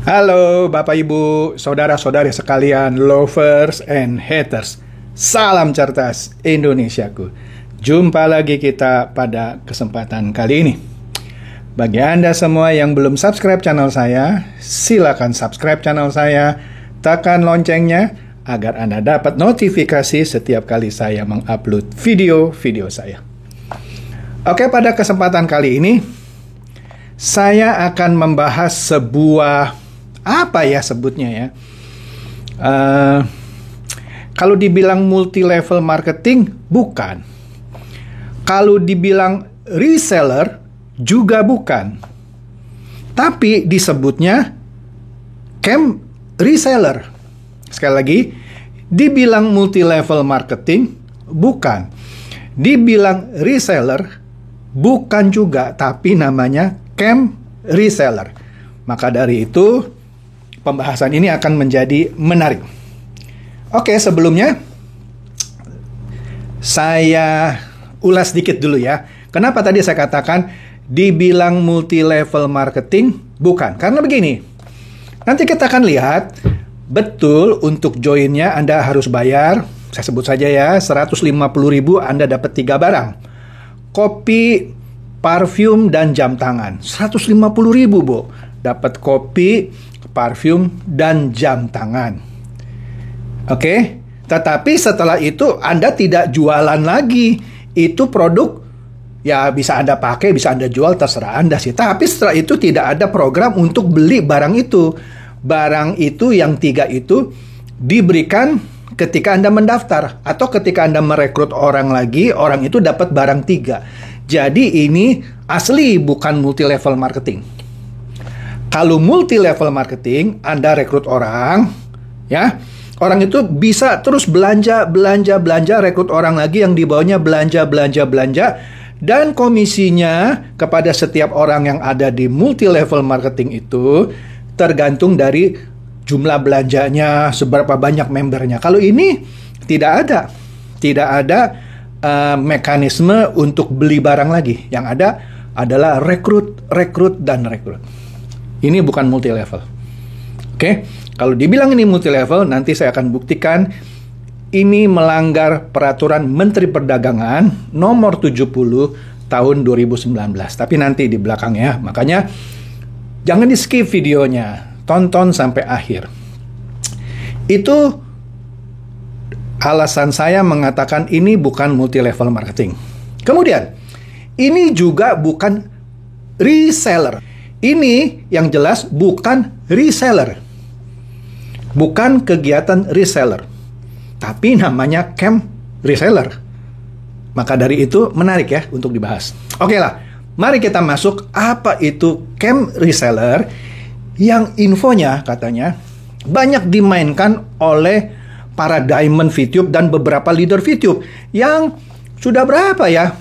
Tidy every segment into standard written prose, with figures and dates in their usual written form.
Halo Bapak Ibu, saudara-saudari sekalian, lovers and haters. Salam cerdas Indonesiaku. Jumpa lagi kita pada kesempatan kali ini. Bagi Anda semua yang belum subscribe channel saya, silakan subscribe channel saya, tekan loncengnya agar Anda dapat notifikasi setiap kali saya mengupload video-video saya. Oke, pada kesempatan kali ini saya akan membahas sebuah apa ya sebutnya ya? Kalau dibilang multi level marketing, bukan. Kalau dibilang reseller, juga bukan. Tapi disebutnya camp reseller. Sekali lagi, dibilang multi level marketing, bukan. Dibilang reseller, bukan juga. Tapi namanya camp reseller. Maka dari itu, pembahasan ini akan menjadi menarik. Oke, sebelumnya saya ulas sedikit dulu ya. Kenapa tadi saya katakan dibilang multi level marketing? Bukan, karena begini. Nanti kita akan lihat, betul untuk joinnya Anda harus bayar. Saya sebut saja ya, 150.000 Anda dapat 3 barang. Kopi, parfum, dan jam tangan. 150.000, Bu. Dapat kopi, parfum, dan jam tangan. Oke? Tetapi setelah itu Anda tidak jualan lagi. Itu produk ya bisa Anda pakai, bisa Anda jual, terserah Anda sih. Tapi setelah itu tidak ada program untuk beli barang itu. Barang itu yang 3 itu diberikan ketika Anda mendaftar. Atau ketika Anda merekrut orang lagi, orang itu dapat barang 3. Jadi ini asli bukan multi level marketing. Kalau multi level marketing, Anda rekrut orang, ya, orang itu bisa terus belanja, rekrut orang lagi yang di bawahnya belanja, dan komisinya kepada setiap orang yang ada di multi level marketing itu tergantung dari jumlah belanjanya, seberapa banyak membernya. Kalau ini tidak ada mekanisme untuk beli barang lagi. Yang ada adalah rekrut. Ini bukan multi level. Oke, kalau dibilang ini multi level, nanti saya akan buktikan ini melanggar peraturan Menteri Perdagangan nomor 70 tahun 2019. Tapi nanti di belakang ya. Makanya jangan di skip videonya, tonton sampai akhir. Itu alasan saya mengatakan ini bukan multi level marketing. Kemudian, ini juga bukan reseller. Ini yang jelas bukan reseller. Bukan kegiatan reseller. Tapi namanya camp reseller. Maka dari itu menarik ya untuk dibahas. Oke lah, mari kita masuk apa itu camp reseller yang infonya katanya banyak dimainkan oleh para diamond VTube dan beberapa leader VTube yang sudah berapa ya?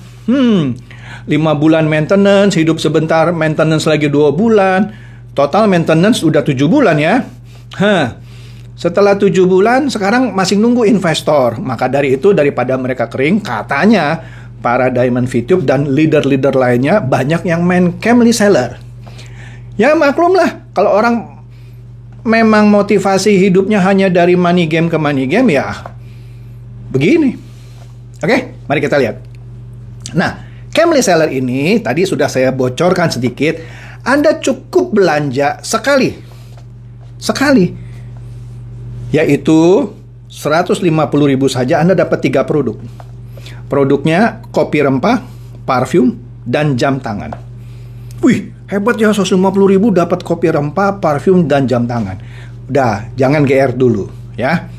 5 bulan maintenance, hidup sebentar, maintenance lagi 2 bulan. Total maintenance udah 7 bulan ya. Setelah 7 bulan, sekarang masih nunggu investor. Maka dari itu, daripada mereka kering, katanya para Diamond VTube dan leader-leader lainnya banyak yang main camp reseller. Ya maklum lah, kalau orang memang motivasi hidupnya hanya dari money game ke money game, ya begini. Oke, mari kita lihat. Nah, camp reseller ini tadi sudah saya bocorkan sedikit. Anda cukup belanja sekali, yaitu 150.000 saja Anda dapat 3 produk. Produknya kopi rempah, parfum, dan jam tangan. Wih, hebat ya, 150.000 dapat kopi rempah, parfum, dan jam tangan. Udah, jangan GR dulu ya.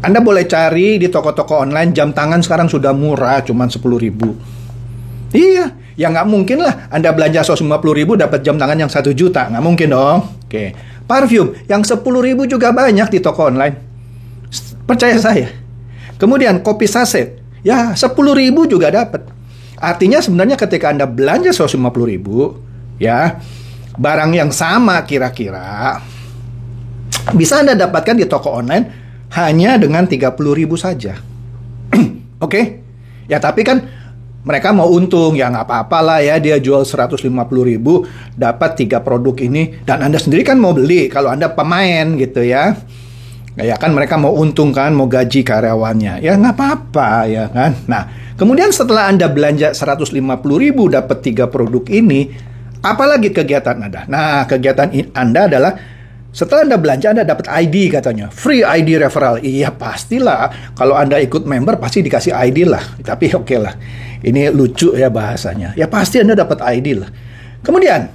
Anda boleh cari di toko-toko online, jam tangan sekarang sudah murah, cuma 10.000. Iya, ya nggak mungkin lah Anda belanja 150.000 dapat jam tangan yang 1 juta. Nggak mungkin dong. Oke. Parfum yang 10.000 juga banyak di toko online. Percaya saya. Kemudian kopi saset. Ya 10.000 juga dapat. Artinya sebenarnya ketika Anda belanja 150.000, ya, barang yang sama kira-kira bisa Anda dapatkan di toko online hanya dengan 30.000 saja. Oke? Ya tapi kan Mereka mau untung, ya nggak apa-apa lah ya, dia jual 150.000, dapat 3 produk ini, dan Anda sendiri kan mau beli, kalau Anda pemain gitu ya. Ya kan mereka mau untung kan, mau gaji karyawannya, ya nggak apa-apa ya kan. Nah, kemudian setelah Anda belanja 150.000 dapat 3 produk ini, apalagi kegiatan Anda? Nah, kegiatan Anda adalah setelah Anda belanja, Anda dapat ID katanya. Free ID referral. Iya, pastilah. Kalau Anda ikut member, pasti dikasih ID lah. Tapi oke lah. Ini lucu ya bahasanya. Ya pasti Anda dapat ID lah. Kemudian,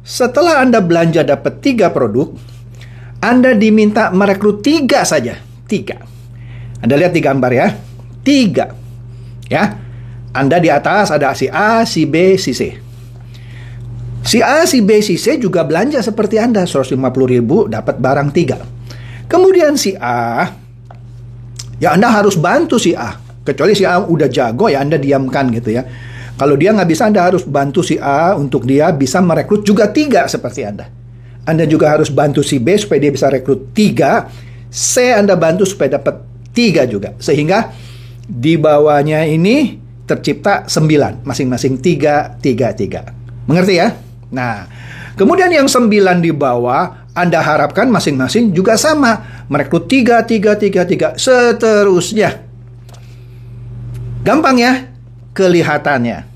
setelah Anda belanja dapat 3 produk, Anda diminta merekrut 3 saja. 3. Anda lihat di gambar ya. 3. Ya. Anda di atas ada si A, si B, si C. Si A, si B, si C juga belanja seperti Anda, 150.000 dapat barang 3. Kemudian si A, ya Anda harus bantu si A. Kecuali si A udah jago, ya Anda diamkan gitu ya. Kalau dia nggak bisa, Anda harus bantu si A untuk dia bisa merekrut juga 3 seperti Anda. Anda juga harus bantu si B supaya dia bisa rekrut 3. C Anda bantu supaya dapat 3 juga. Sehingga di bawahnya ini tercipta 9. Masing-masing 3, 3, 3. Mengerti ya? Nah, kemudian yang 9 di bawah, Anda harapkan masing-masing juga sama. Merekrut 3, 3, 3, 3, seterusnya. Gampang ya? Kelihatannya.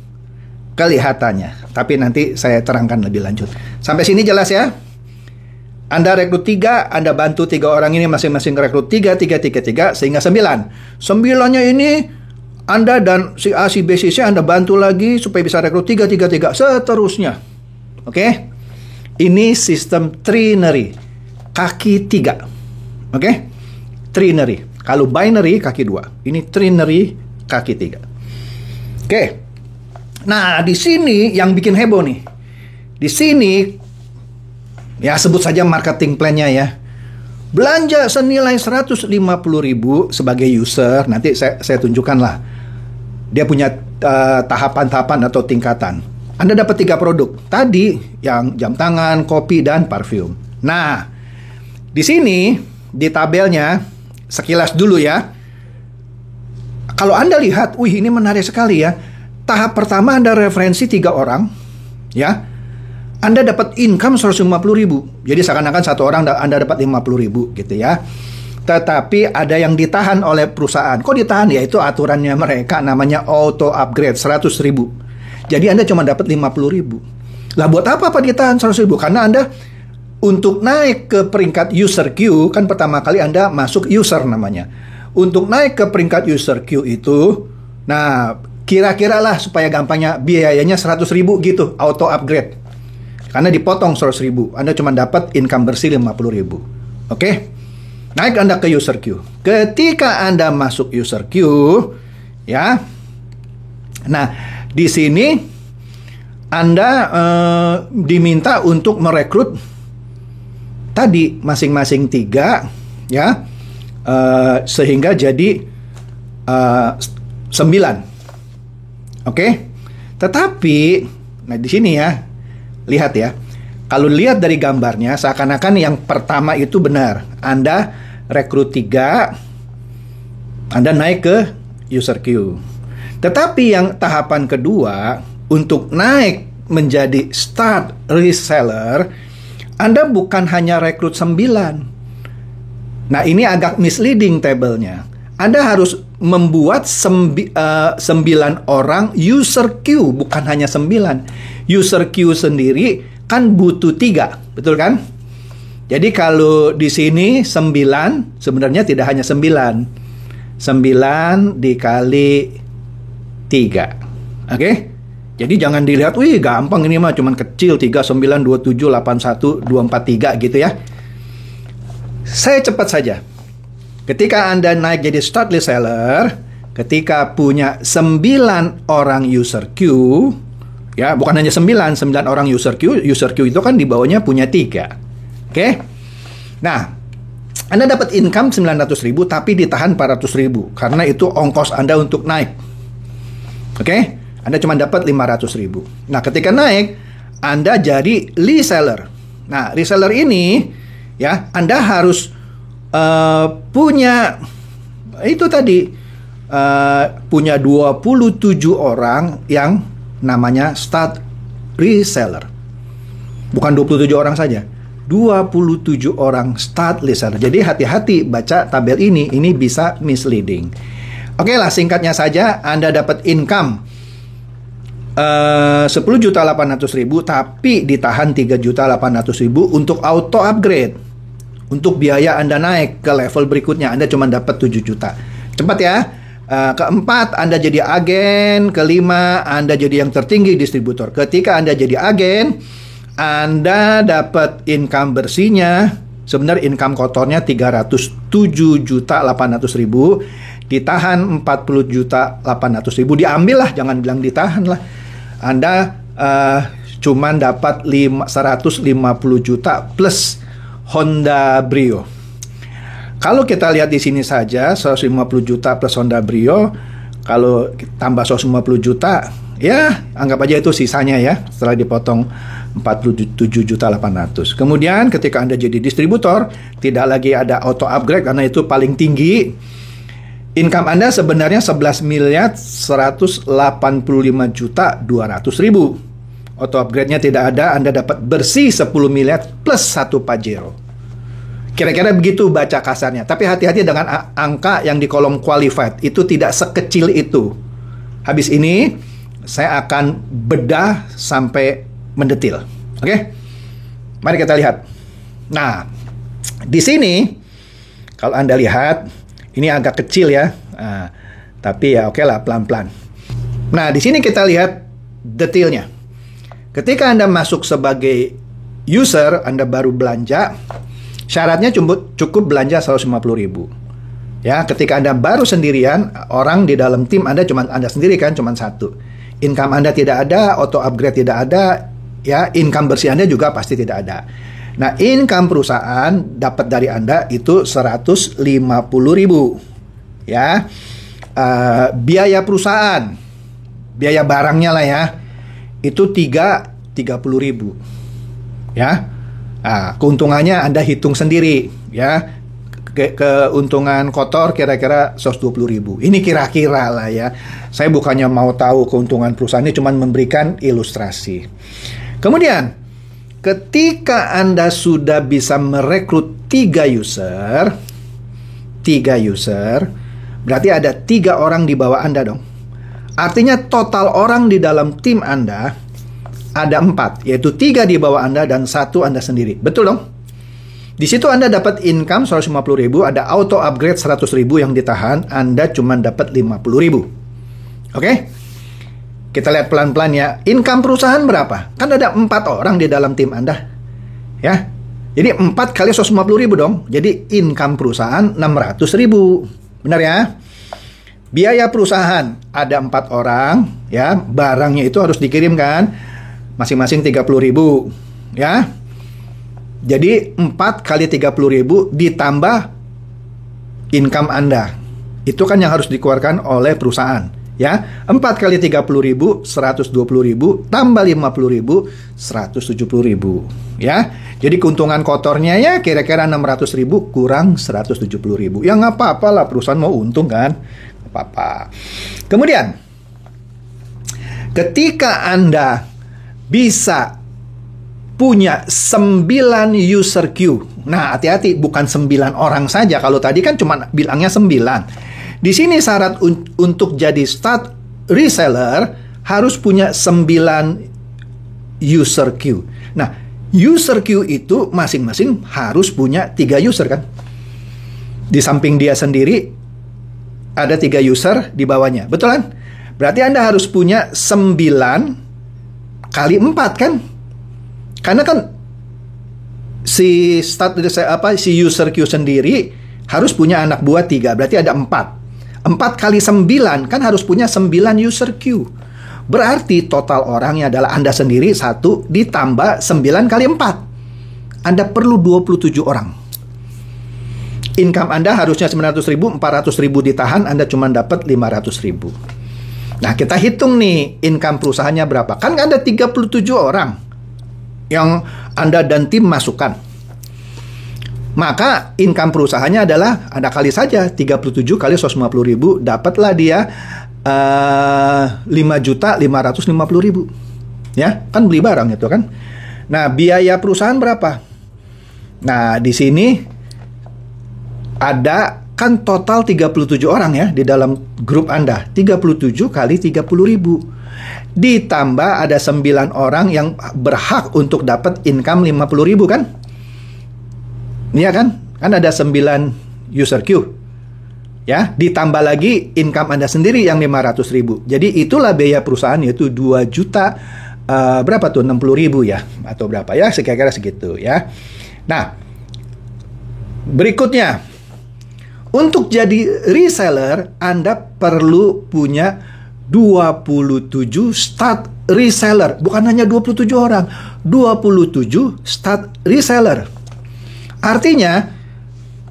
Tapi nanti saya terangkan lebih lanjut. Sampai sini jelas ya? Anda rekrut 3, Anda bantu 3 orang ini masing-masing rekrut 3, 3, 3, 3, sehingga 9. 9-nya ini Anda dan si A, si B, si C Anda bantu lagi supaya bisa rekrut 3, 3, 3, seterusnya. Oke? Ini sistem trinary. Kaki 3. Oke? Trinary. Kalau binary, kaki 2. Ini trinary, kaki 3. Oke. Nah, di sini yang bikin heboh nih. Di sini, ya sebut saja marketing plan-nya ya. Belanja senilai 150.000 sebagai user. Nanti saya tunjukkan lah. Dia punya tahapan-tahapan atau tingkatan. Anda dapat 3 produk. Tadi yang jam tangan, kopi, dan parfum. Nah, di sini di tabelnya sekilas dulu ya. Kalau Anda lihat, wih ini menarik sekali ya. Tahap pertama Anda referensi 3 orang, ya. Anda dapat income 150.000. Jadi seakan-akan satu orang Anda dapat 50.000 gitu ya. Tetapi ada yang ditahan oleh perusahaan. Kok ditahan? Ya itu aturannya mereka, namanya auto upgrade 100.000. Jadi Anda cuma dapat 50.000. Lah buat apa Pak ditahan 100.000? Karena Anda untuk naik ke peringkat user queue, kan pertama kali Anda masuk user namanya. Untuk naik ke peringkat user queue itu, nah kira-kira lah supaya gampangnya biayanya 100.000 gitu, auto upgrade. Karena dipotong 100.000, Anda cuma dapat income bersih 50.000. Oke? Naik Anda ke user queue. Ketika Anda masuk user queue, ya. Nah, di sini Anda diminta untuk merekrut tadi masing-masing 3, ya, sehingga jadi 9. Oke? Tetapi, nah di sini ya, lihat ya. Kalau lihat dari gambarnya, seakan-akan yang pertama itu benar. Anda rekrut 3, Anda naik ke user queue. Tetapi yang tahapan kedua, untuk naik menjadi start reseller, Anda bukan hanya rekrut 9. Nah, ini agak misleading tabelnya. Anda harus membuat 9 orang user queue, bukan hanya 9. User queue sendiri kan butuh 3, betul kan? Jadi kalau di sini 9, sebenarnya tidak hanya 9. 9 dikali 3. Oke? Jadi jangan dilihat, wih gampang ini mah cuman kecil, 3, 9, 27, 81, 243 gitu ya. Saya cepat saja. Ketika Anda naik jadi start reseller, ketika punya 9 orang user queue, ya bukan hanya 9 orang user queue itu kan di bawahnya punya 3. Oke? Nah, Anda dapat income 900.000 tapi ditahan 400.000 karena itu ongkos Anda untuk naik. Oke? Anda cuma dapat 500.000. Nah, ketika naik, Anda jadi reseller. Nah, reseller ini, ya, Anda harus punya itu tadi punya 27 orang yang namanya start reseller. Bukan 27 orang saja, 27 orang start reseller. Jadi hati-hati baca tabel ini bisa misleading. Oke lah, singkatnya saja, Anda dapat income 10.800.000 tapi ditahan 3.800.000 untuk auto upgrade. Untuk biaya Anda naik ke level berikutnya Anda cuma dapat 7 juta. Cepat ya. Keempat, Anda jadi agen. Kelima, Anda jadi yang tertinggi distributor. Ketika Anda jadi agen, Anda dapat income bersihnya, sebenarnya income kotornya 307.800.000, ditahan 40.800.000, diambil lah, jangan bilang ditahan lah. Anda cuman dapat 150 juta plus Honda Brio. Kalau kita lihat di sini saja 150 juta plus Honda Brio, kalau tambah 150 juta, ya anggap aja itu sisanya ya setelah dipotong 47.800. Kemudian ketika Anda jadi distributor, tidak lagi ada auto upgrade karena itu paling tinggi. Income Anda sebenarnya 11.185.200.000. Auto upgrade-nya tidak ada, Anda dapat bersih 10 miliar plus 1 Pajero. Kira-kira begitu baca kasarnya. Tapi hati-hati dengan angka yang di kolom qualified. Itu tidak sekecil itu. Habis ini, saya akan bedah sampai mendetil. Oke? Mari kita lihat. Nah, di sini, kalau Anda lihat, ini agak kecil ya. Nah, tapi ya oke lah, pelan-pelan. Nah, di sini kita lihat detailnya. Ketika Anda masuk sebagai user, Anda baru belanja, syaratnya cukup belanja 150.000. Ya, ketika Anda baru sendirian, orang di dalam tim Anda cuma Anda sendiri kan, cuma satu. Income Anda tidak ada, auto upgrade tidak ada, ya, income bersih Anda juga pasti tidak ada. Nah, income perusahaan dapat dari Anda itu 150.000. Ya. Biaya perusahaan, biaya barangnya lah ya, itu 30.000. Ya. Nah, keuntungannya Anda hitung sendiri ya. Keuntungan kotor kira-kira 120.000. Ini kira-kira lah ya. Saya bukannya mau tahu keuntungan perusahaan, ini cuma memberikan ilustrasi. Kemudian ketika Anda sudah bisa merekrut 3 user, berarti ada 3 orang di bawah Anda dong. Artinya total orang di dalam tim Anda ada 4, yaitu 3 di bawah Anda dan 1 Anda sendiri. Betul dong? Di situ Anda dapat income 150.000, ada auto upgrade 100.000 yang ditahan, Anda cuma dapat 50.000. Oke? Kita lihat pelan-pelan ya. Income perusahaan berapa? Kan ada 4 orang di dalam tim Anda. Ya. Jadi 4 kali 150.000 dong. Jadi income perusahaan 600.000. Benar ya? Biaya perusahaan ada 4 orang, ya. Barangnya itu harus dikirimkan masing-masing 30.000, ya. Jadi 4 kali 30.000 ditambah income Anda. Itu kan yang harus dikeluarkan oleh perusahaan, ya. 4 kali 30.000 120.000 tambah 50.000 170.000, ya. Jadi keuntungan kotornya ya kira-kira 600.000 kurang 170.000. Ya nggak apa-apa lah, perusahaan mau untung kan. Apa. Kemudian ketika Anda bisa punya 9 user queue. Nah, hati-hati, bukan 9 orang saja. Kalau tadi kan cuma bilangnya 9. Di sini syarat untuk jadi start reseller harus punya 9 user queue. Nah, user queue itu masing-masing harus punya 3 user kan. Di samping dia sendiri ada 3 user di bawahnya, betul kan? Berarti Anda harus punya 9 kali 4 kan? Karena kan si user queue sendiri harus punya anak buah 3, berarti ada 4. 4 kali 9 kan harus punya 9 user queue. Berarti total orangnya adalah Anda sendiri 1 ditambah 9 kali 4. Anda perlu 27 orang. Income Anda harusnya 900.000, 400.000 ditahan, Anda cuma dapat 500.000. Nah, kita hitung nih income perusahaannya berapa. Kan ada 37 orang yang Anda dan tim masukkan. Maka income perusahaannya adalah, Anda kali saja 37 kali 150.000, dapatlah dia 5.550.000. Ya, kan beli barang itu kan. Nah, biaya perusahaan berapa? Nah, di sini ada kan total 37 orang ya di dalam grup Anda. 37 kali 30.000. Ditambah ada 9 orang yang berhak untuk dapat income 50.000 kan? Iya kan? Kan ada 9 user queue. Ya, ditambah lagi income Anda sendiri yang 500.000. Jadi itulah biaya perusahaan, yaitu 2 juta berapa tuh? 60.000 ya atau berapa ya? Sekira-kira segitu ya. Nah, berikutnya, untuk jadi reseller Anda perlu punya 27 start reseller. Bukan hanya 27 orang, 27 start reseller. Artinya,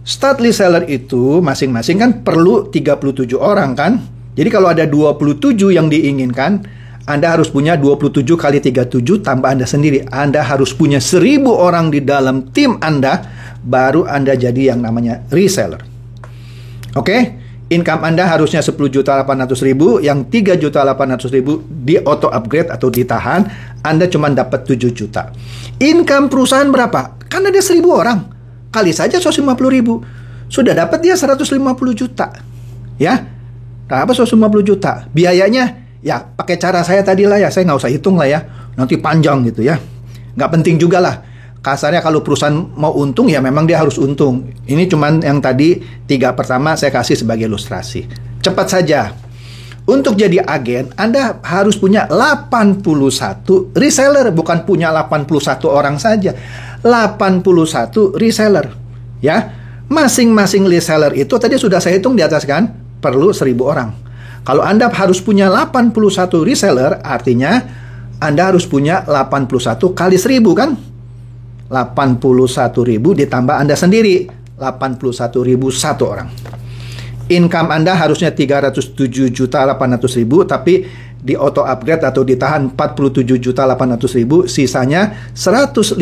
start reseller itu masing-masing kan perlu 37 orang kan? Jadi kalau ada 27 yang diinginkan, Anda harus punya 27 kali 37 tambah Anda sendiri. Anda harus punya 1.000 orang di dalam tim Anda, baru Anda jadi yang namanya reseller. Oke? Income Anda harusnya 10.800.000, yang 3.800.000 di auto upgrade atau ditahan, Anda cuma dapat 7 juta. Income perusahaan berapa? Kan ada 1.000 orang. Kali saja 150.000. Sudah dapat dia 150 juta. Ya? Dapat 150 juta. Biayanya, ya pakai cara saya tadi lah ya. Saya nggak usah hitung lah ya. Nanti panjang gitu ya. Nggak penting juga lah. Kasarnya kalau perusahaan mau untung, ya memang dia harus untung. Ini cuman yang tadi 3 pertama saya kasih sebagai ilustrasi. Cepat saja. Untuk jadi agen, Anda harus punya 81 reseller. Bukan punya 81 orang saja. 81 reseller. Ya, masing-masing reseller itu tadi sudah saya hitung di atas kan, perlu 1.000 orang. Kalau Anda harus punya 81 reseller, artinya Anda harus punya 81 kali 1.000 kan? 81.000 ditambah Anda sendiri, 81.000 satu orang. Income Anda harusnya 307.800.000, tapi di auto upgrade atau ditahan 47.800.000, sisanya 150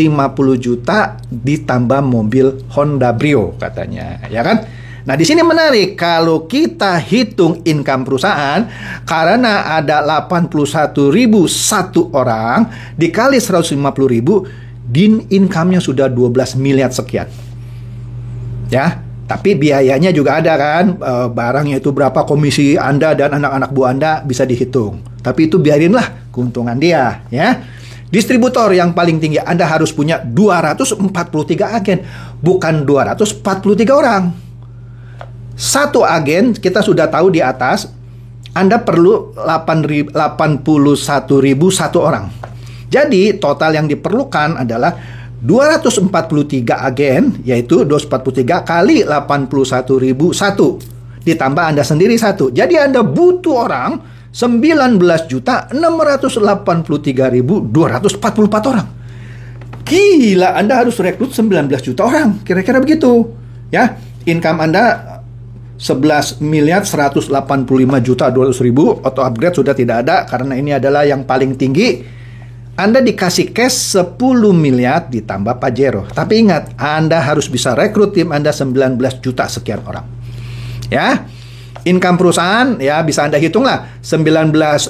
juta ditambah mobil Honda Brio katanya, ya kan? Nah, di sini menarik kalau kita hitung income perusahaan, karena ada 81.000 satu orang dikali 150.000, din income-nya sudah 12 miliar sekian. Ya. Tapi biayanya juga ada kan, barangnya itu berapa, komisi Anda dan anak-anak buah Anda bisa dihitung. Tapi itu biarinlah keuntungan dia, ya. Distributor yang paling tinggi, Anda harus punya 243 agen, bukan 243 orang. Satu agen, kita sudah tahu di atas, Anda perlu 81.000 satu orang. Jadi total yang diperlukan adalah 243 agen, yaitu 243 kali 81.000 satu. Ditambah Anda sendiri satu. Jadi Anda butuh orang 19.883.244 orang. Gila, Anda harus rekrut 19 juta orang. Kira-kira begitu. Ya, income Anda 11.185.200.000. Auto upgrade sudah tidak ada karena ini adalah yang paling tinggi. Anda dikasih cash 10 miliar ditambah Pajero. Tapi ingat, Anda harus bisa rekrut tim Anda 19 juta sekian orang. Ya, income perusahaan ya bisa Anda hitung lah, 19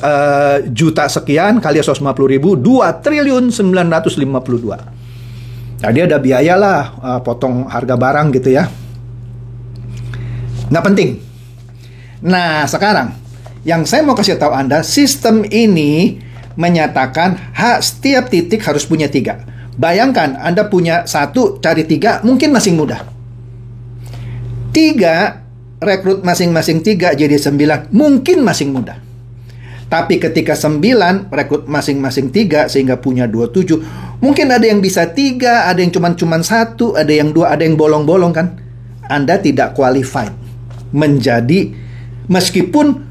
juta sekian kali 150.000, 2.952. Jadi ada biaya lah, potong harga barang gitu ya. Nggak penting. Nah, sekarang yang saya mau kasih tahu Anda, sistem ini menyatakan setiap titik harus punya 3. Bayangkan Anda punya 1, cari 3, mungkin masih mudah. 3, rekrut masing-masing 3 jadi 9, mungkin masih mudah. Tapi ketika 9, rekrut masing-masing 3 sehingga punya 27, mungkin ada yang bisa 3, ada yang cuman 1, ada yang 2, ada yang bolong-bolong kan. Anda tidak qualified menjadi, meskipun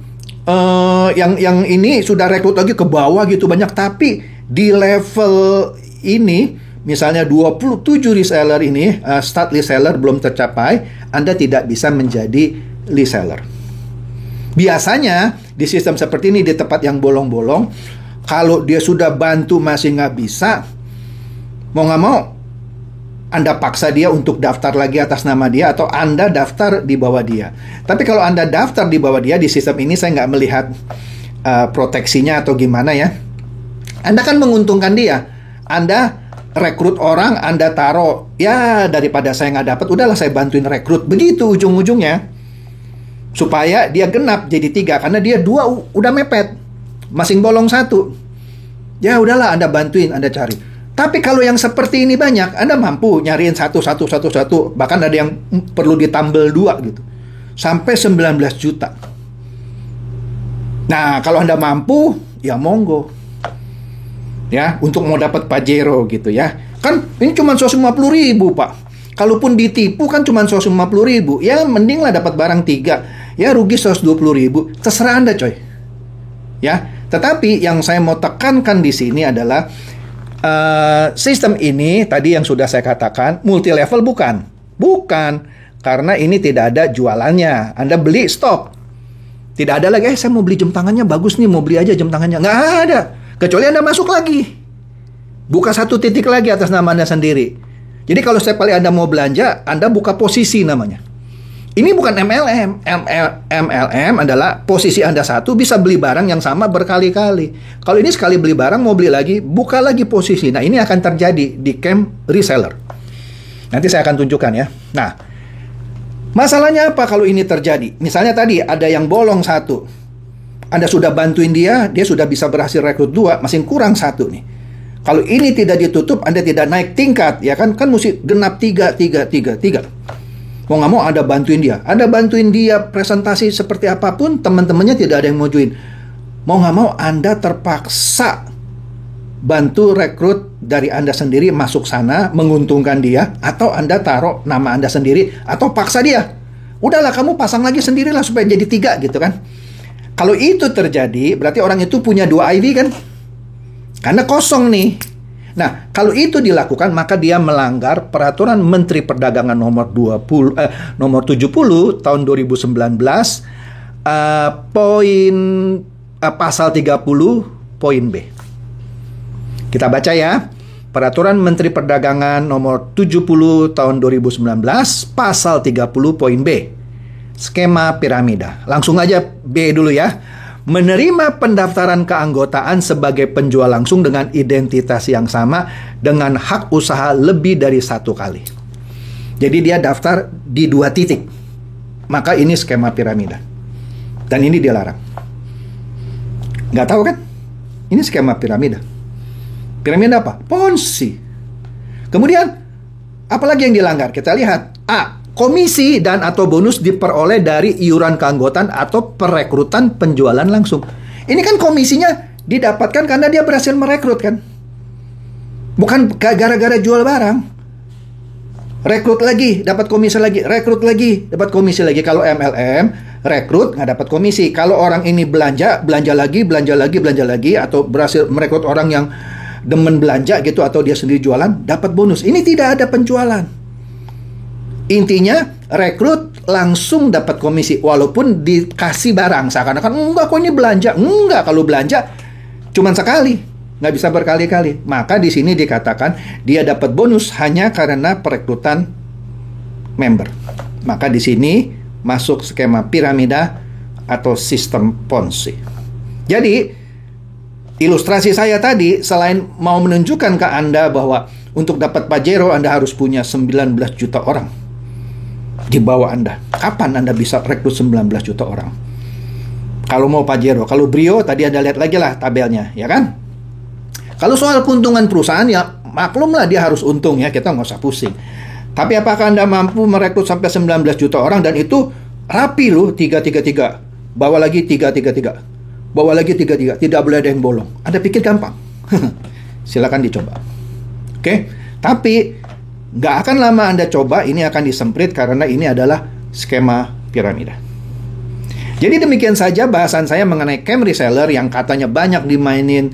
yang ini sudah rekrut lagi ke bawah gitu banyak, tapi di level ini misalnya 27 reseller ini, start reseller belum tercapai, Anda tidak bisa menjadi reseller. Biasanya di sistem seperti ini, di tempat yang bolong-bolong, kalau dia sudah bantu masih nggak bisa, mau nggak mau Anda paksa dia untuk daftar lagi atas nama dia, atau Anda daftar di bawah dia. Tapi kalau Anda daftar di bawah dia, di sistem ini saya nggak melihat proteksinya atau gimana ya. Anda kan menguntungkan dia. Anda rekrut orang, Anda taruh, ya daripada saya nggak dapat, udahlah saya bantuin rekrut. Begitu ujung-ujungnya. Supaya dia genap jadi 3, karena dia 2 udah mepet. Masing bolong 1. Ya udahlah, Anda bantuin, Anda cari. Tapi kalau yang seperti ini banyak, Anda mampu nyariin satu. Bahkan ada yang perlu ditambal 2 gitu. Sampai 19 juta. Nah, kalau Anda mampu, ya monggo. Ya, untuk mau dapat Pajero gitu ya. Kan ini cuma 150.000, Pak. Kalaupun ditipu kan cuma 150.000. Ya, mendinglah dapat barang 3. Ya, rugi 120.000. Terserah Anda, coy. Ya, tetapi yang saya mau tekankan di sini adalah sistem ini tadi yang sudah saya katakan multi level bukan, karena ini tidak ada jualannya. Anda beli stop, tidak ada lagi. Saya mau beli jam tangannya bagus nih, mau beli aja jam tangannya, nggak ada. Kecuali Anda masuk lagi, buka 1 titik lagi atas nama Anda sendiri. Jadi kalau setiap kali Anda mau belanja, Anda buka posisi namanya. Ini bukan MLM. MLM adalah posisi Anda 1 bisa beli barang yang sama berkali-kali. Kalau ini sekali beli barang mau beli lagi, buka lagi posisi. Nah, ini akan terjadi di camp reseller. Nanti saya akan tunjukkan ya. Nah, masalahnya apa kalau ini terjadi? Misalnya tadi ada yang bolong 1. Anda sudah bantuin dia sudah bisa berhasil rekrut 2, masih kurang 1 nih. Kalau ini tidak ditutup, Anda tidak naik tingkat, ya kan mesti genap 3. Mau nggak mau Anda bantuin dia. Anda bantuin dia presentasi seperti apapun, teman-temannya tidak ada yang mau join. Mau nggak mau Anda terpaksa bantu rekrut dari Anda sendiri masuk sana, menguntungkan dia, atau Anda taruh nama Anda sendiri, atau paksa dia. Udahlah, kamu pasang lagi sendirilah supaya jadi 3 gitu kan. Kalau itu terjadi, berarti orang itu punya 2 ID kan? Karena kosong nih. Nah, kalau itu dilakukan, maka dia melanggar Peraturan Menteri Perdagangan nomor 70 tahun 2019, pasal 30 poin B. Kita baca ya. Peraturan Menteri Perdagangan nomor 70 tahun 2019, pasal 30 poin B. Skema piramida. Langsung aja B dulu ya. Menerima pendaftaran keanggotaan sebagai penjual langsung dengan identitas yang sama dengan hak usaha lebih dari 1 kali. Jadi dia daftar di 2 titik. Maka ini skema piramida. Dan ini dilarang. Nggak tahu kan? Ini skema piramida. Piramida apa? Ponzi. Kemudian, apalagi yang dilanggar? Kita lihat. A. Komisi dan atau bonus diperoleh dari iuran keanggotaan atau perekrutan penjualan langsung. Ini kan komisinya didapatkan karena dia berhasil merekrut kan? Bukan gara-gara jual barang. Rekrut lagi, dapat komisi lagi. Rekrut lagi, dapat komisi lagi. Kalau MLM, rekrut, nggak dapat komisi. Kalau orang ini belanja lagi, atau berhasil merekrut orang yang demen belanja gitu, atau dia sendiri jualan, dapat bonus. Ini tidak ada penjualan. Intinya, rekrut langsung dapat komisi, walaupun dikasih barang. Seakan-akan, enggak kok ini belanja. Enggak, kalau belanja cuma sekali, nggak bisa berkali-kali. Maka di sini dikatakan dia dapat bonus hanya karena perekrutan member. Maka di sini masuk skema piramida atau sistem Ponzi. Jadi, ilustrasi saya tadi, selain mau menunjukkan ke Anda bahwa untuk dapat Pajero, Anda harus punya 19 juta orang di bawah Anda. Kapan Anda bisa rekrut 19 juta orang? Kalau mau Pajero. Kalau Brio, tadi Anda lihat lagi lah tabelnya, ya kan? Kalau soal keuntungan perusahaan, ya maklumlah dia harus untung ya, kita nggak usah pusing. Tapi apakah Anda mampu merekrut sampai 19 juta orang, dan itu rapi loh, 333. Bawa lagi 333. Bawa lagi 33. Tidak boleh ada yang bolong. Anda pikir gampang? Silakan dicoba. Oke? Tapi nggak akan lama Anda coba, ini akan disemprit karena ini adalah skema piramida. Jadi demikian saja bahasan saya mengenai camp reseller yang katanya banyak dimainin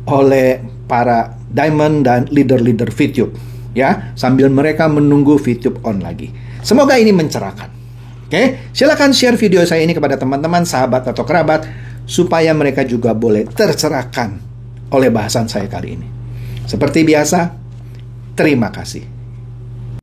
oleh para diamond dan leader-leader VTube, ya, sambil mereka menunggu VTube on lagi. Semoga ini mencerahkan. Oke, silakan share video saya ini kepada teman-teman, sahabat atau kerabat supaya mereka juga boleh tercerahkan oleh bahasan saya kali ini. Seperti biasa, terima kasih.